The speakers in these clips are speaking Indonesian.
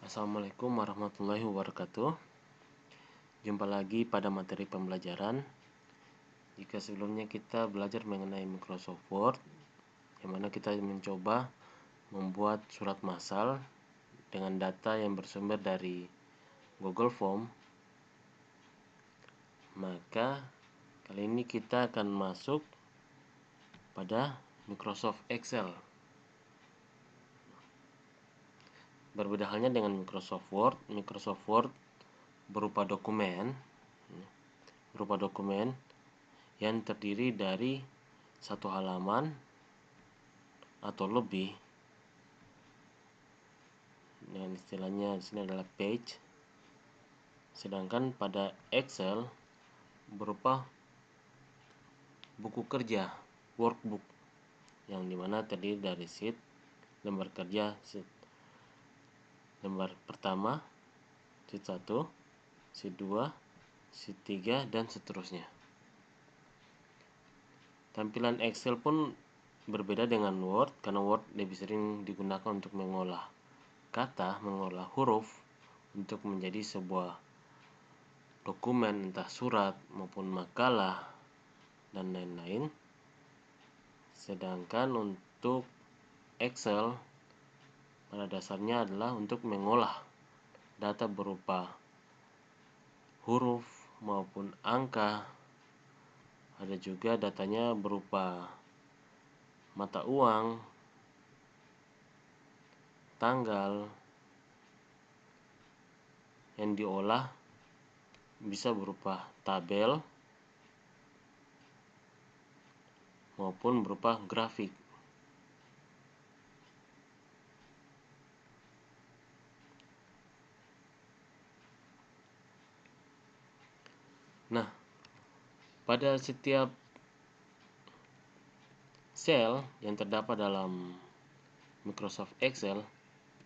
Assalamualaikum warahmatullahi wabarakatuh. Jumpa lagi pada materi pembelajaran. Jika sebelumnya kita belajar mengenai Microsoft Word, yang mana kita mencoba membuat surat massal dengan data yang bersumber dari Google Form, maka kali ini kita akan masuk pada Microsoft Excel. Berbeda halnya dengan Microsoft Word berupa dokumen yang terdiri dari satu halaman atau lebih. Dengan istilahnya di sini adalah page. Sedangkan pada Excel berupa buku kerja, workbook, yang dimana terdiri dari sheet, lembar kerja, sheet lembar pertama, sheet 1, sheet 2, sheet 3, dan seterusnya. Tampilan Excel pun berbeda dengan Word, karena Word lebih sering digunakan untuk mengolah kata, mengolah huruf untuk menjadi sebuah dokumen, entah surat maupun makalah dan lain-lain. Sedangkan untuk Excel pada dasarnya adalah untuk mengolah data berupa huruf maupun angka. Ada juga datanya berupa mata uang, tanggal, yang diolah bisa berupa tabel maupun berupa grafik. Nah, pada setiap sel yang terdapat dalam Microsoft Excel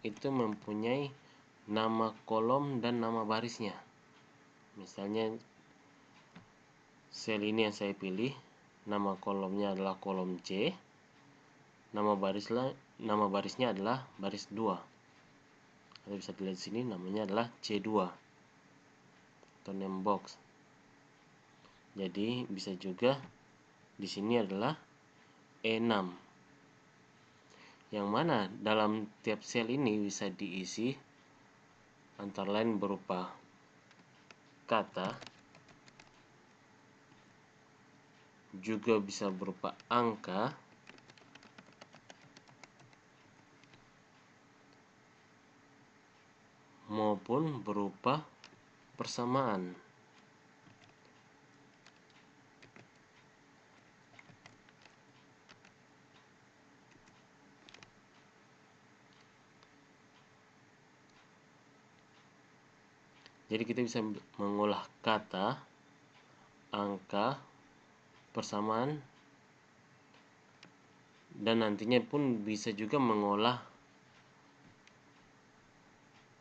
itu mempunyai nama kolom dan nama barisnya. Misalnya sel ini yang saya pilih, nama kolomnya adalah kolom C, nama barisnya adalah baris 2. Anda bisa dilihat di sini namanya adalah C2 atau name box. Jadi bisa juga di sini adalah E6, yang mana dalam tiap sel ini bisa diisi antara lain berupa kata, juga bisa berupa angka, maupun berupa persamaan. Jadi kita bisa mengolah kata, angka, persamaan, dan nantinya pun bisa juga mengolah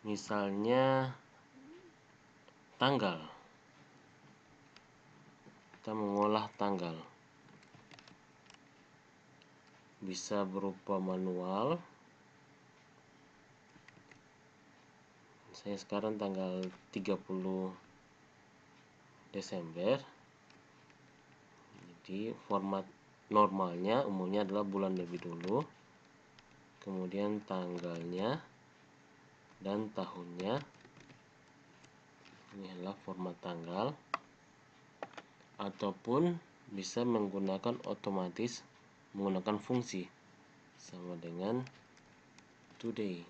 misalnya tanggal. Kita mengolah tanggal. Bisa berupa manual. Saya sekarang tanggal 30 Desember. Jadi format normalnya umumnya adalah bulan lebih dulu, kemudian tanggalnya dan tahunnya. Ini adalah format tanggal. Ataupun bisa menggunakan otomatis menggunakan fungsi sama dengan today.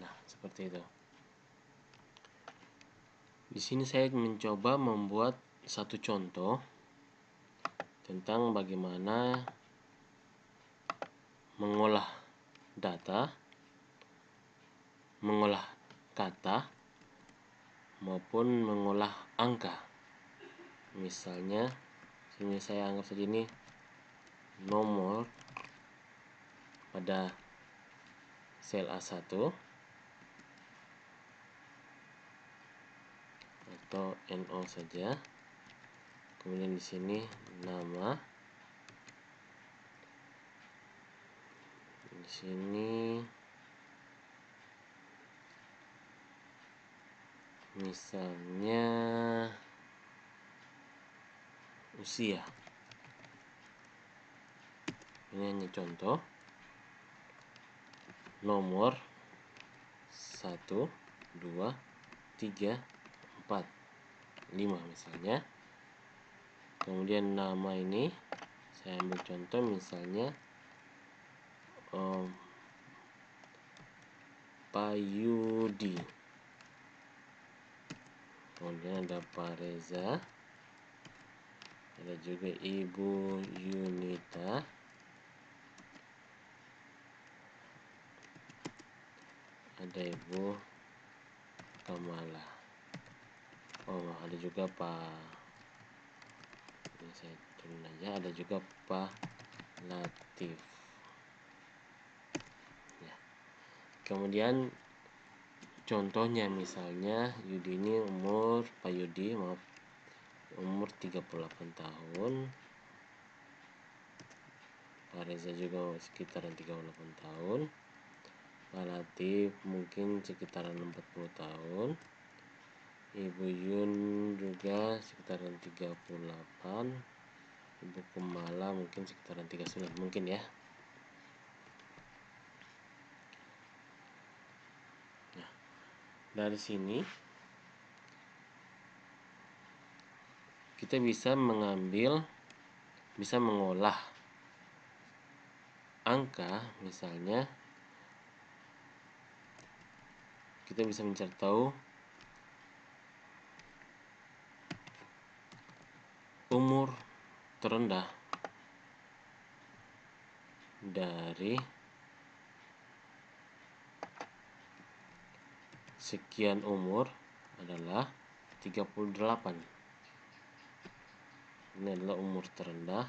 Nah, seperti itu. Di sini saya mencoba membuat satu contoh tentang bagaimana mengolah data, mengolah kata, maupun mengolah angka. Misalnya, sini saya anggap saja ini nomor pada sel A1 atau NO saja. Kemudian di sini nama Di sini misalnya usia. Ini hanya contoh. Nomor 1, 2, 3, 4, 5 misalnya. Kemudian nama ini saya ambil contoh misalnya Pak Yudi. Kemudian ada Pak Reza, ada juga Ibu Yunita, ada Ibu Kamala. Ada juga Pak, ini saya turun aja, ada juga Pak Latif. Ya. Kemudian contohnya misalnya Yudi ini Pak Yudi umur 38 tahun. Pak Reza juga sekitaran 38 tahun. Pak Latif mungkin sekitaran 40 tahun. Ibu Yun juga sekitaran 38. Ibu Kumala mungkin sekitaran 39 mungkin ya. Nah, dari sini kita bisa mengolah angka. Misalnya kita bisa mencari tahu umur terendah dari sekian umur adalah 38. Ini adalah umur terendah.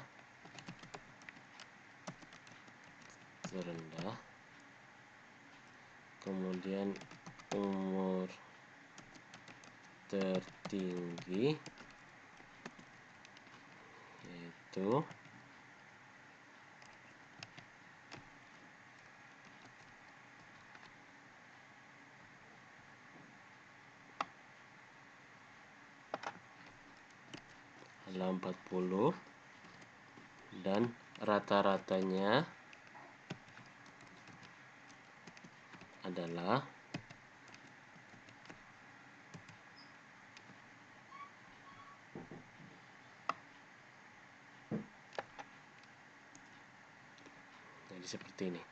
Kemudian umur tertinggi yaitu adalah 40 dan rata-ratanya adalah jadi seperti ini.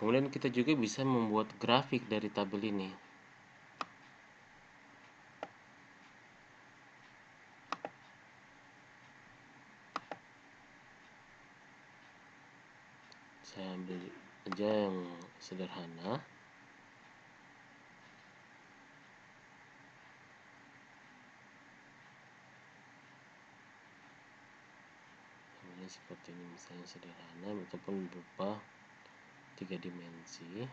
Kemudian kita juga bisa membuat grafik dari tabel ini. Saya ambil aja yang sederhana. Ini seperti ini misalnya sederhana ataupun berupa 3 dimensi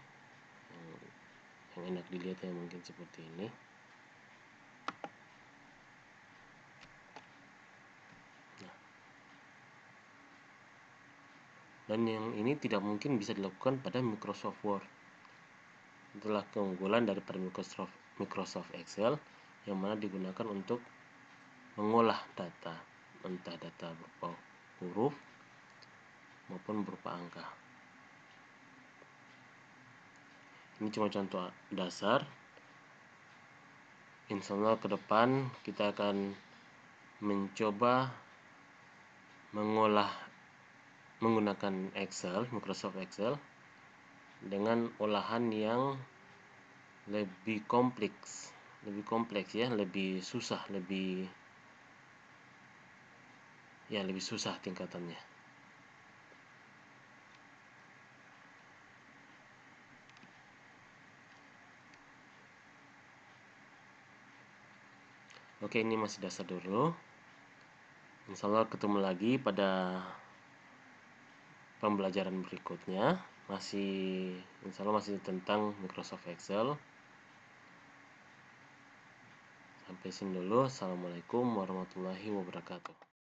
yang enak dilihat ya, mungkin seperti ini. Dan yang ini tidak mungkin bisa dilakukan pada Microsoft Word. Itulah keunggulan daripada Microsoft Excel yang mana digunakan untuk mengolah data, entah data berupa huruf maupun berupa angka. Ini cuma contoh dasar. Insyaallah ke depan kita akan mencoba mengolah menggunakan Microsoft Excel dengan olahan yang lebih kompleks ya, lebih susah, lebih susah tingkatannya. Oke, ini masih dasar dulu. Insyaallah ketemu lagi pada pembelajaran berikutnya. Insyaallah masih tentang Microsoft Excel. Sampai sini dulu. Assalamualaikum warahmatullahi wabarakatuh.